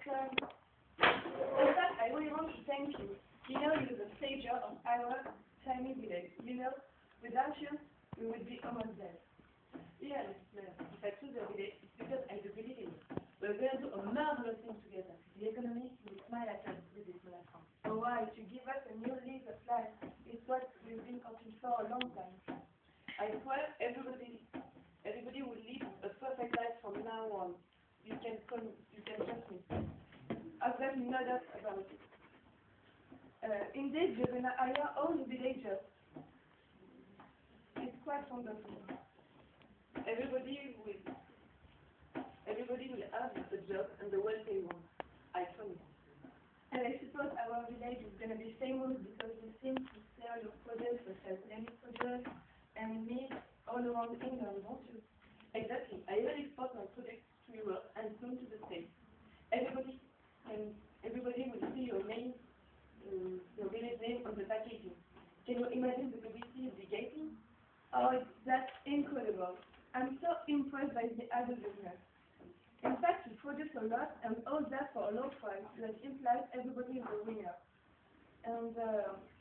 in fact, I really want to thank you. You know, you're the savior of our tiny village. You know, without you, we would be almost dead. Yes, if I choose the village, it's because I do believe in it. We're going to do a marvelous thing together. The economy will smile at us with this small account. Oh, why? To give us a new lease of life is what we've been hoping for a long time. I swear, everybody will live a perfect life from now on. You can trust me. I've got no doubt about it. Indeed, you're gonna hire all the villagers. It's quite wonderful. Everybody will have a job and a well-paid one. I promise. And I suppose our village is gonna be famous because we seem to sell your products such as lemon produce and meat all around England, don't you? Exactly. I even export my products to Europe and soon to the States. Everybody will see your name, your village name on the packaging. Can you imagine the publicity will be getting? Oh, that's incredible. I'm so impressed by the other business. In fact, you produce a lot and all that for a low price. That implies everybody is a winner. And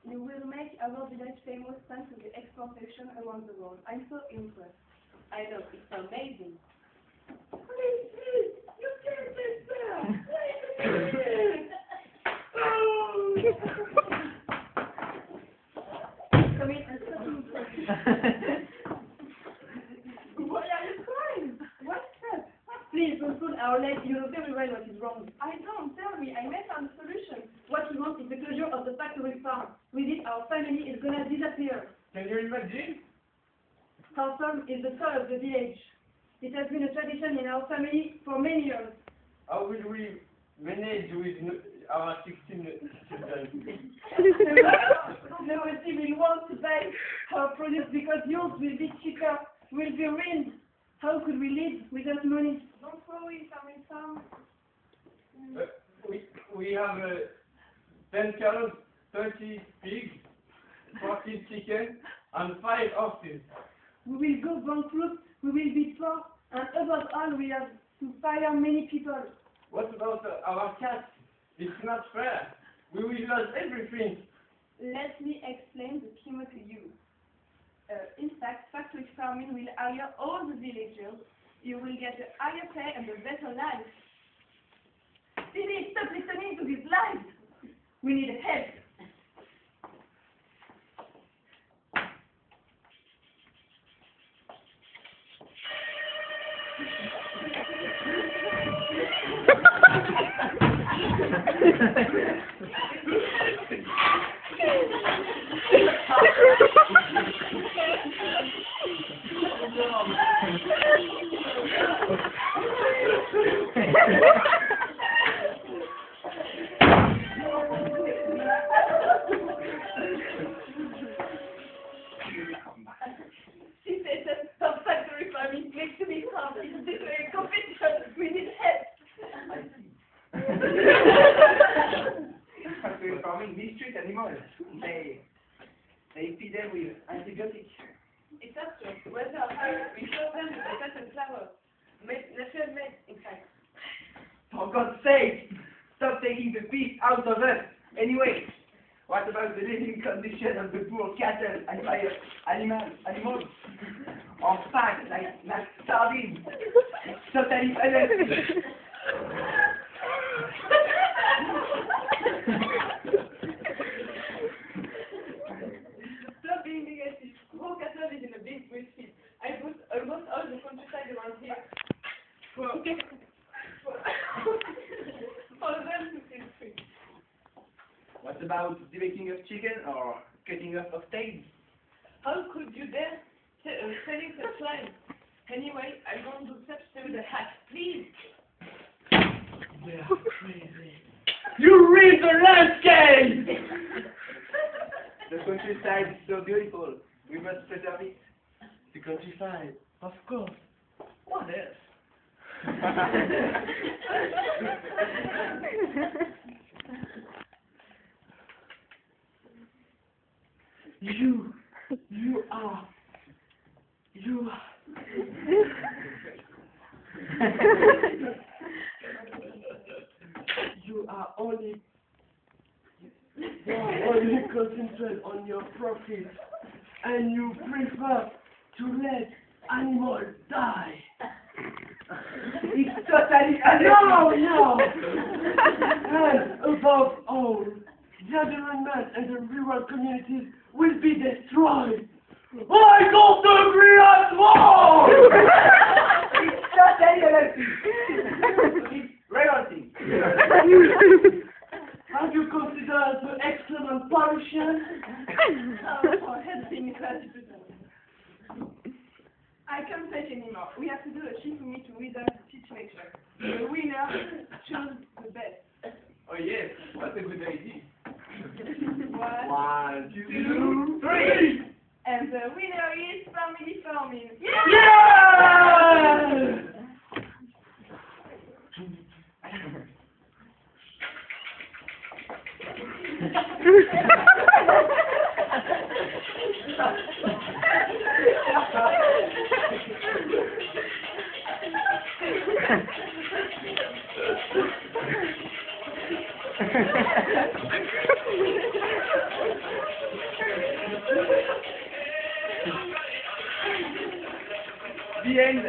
you will make our village famous thanks to the exportation around the world. I'm so impressed. I know, it's amazing. Please, you can't take that. Come in and stop me. Why are you crying? What's that? Please, don't pull our leg. You know very well what is wrong. I don't. Tell me. I may find a solution. What we want is the closure of the factory farm. With it, our family is gonna disappear. Can you imagine? Our farm is the soul of the village. It has been a tradition in our family for many years. How will we manage with our 16 children? Nobody will want to buy our produce because yours will be cheaper, will be ruined. How could we live without money? Don't worry, family farm. We have 10 cows, 30 pigs, 14 chickens, and 5 horses. We will go bankrupt, we will be poor, and above all, we have to fire many people. What about our cats? It's not fair. We will lose everything. Let me explain the schema to you. In fact, factory farming will hire all the villagers. You will get a higher pay and a better life. Silly, stop listening to these lies. We need help. She said that some factory farming makes me calm. It's different competition. We need help. Factory farming mistreat animals. They feed them with antibiotics. It's absurd. Whether or not we show them the cotton flower, natural made, in fact. For God's sake, stop taking the peace out of us. Anyway, what about the living condition of the poor cattle and animals? Or fact, like sardines. It's totally unhealthy. Stop being negative. Poor cattle is in a big field. I put almost all the countryside around here for them to feel free. What about the making of chicken or cutting off of tails? How could you dare selling such lines? Anyway, I won't do such thing with a hat. Please. They are crazy. You read the landscape! The countryside is so beautiful. We must preserve it. The countryside, of course. What else? You are. profit, and you prefer to let animals die. It's totally No! And above all, the environment and the rural communities will be destroyed. I don't agree at all! It's totally unhealthy. It's revolting. Have you considered the excellent pollution? For helping gratitude. I can't take anymore. We have to do a chifumii to win the situation. The winner choose the best. Oh yes, that's a good idea. 1, 2, 3. And the winner is family farming. Yeah! The end.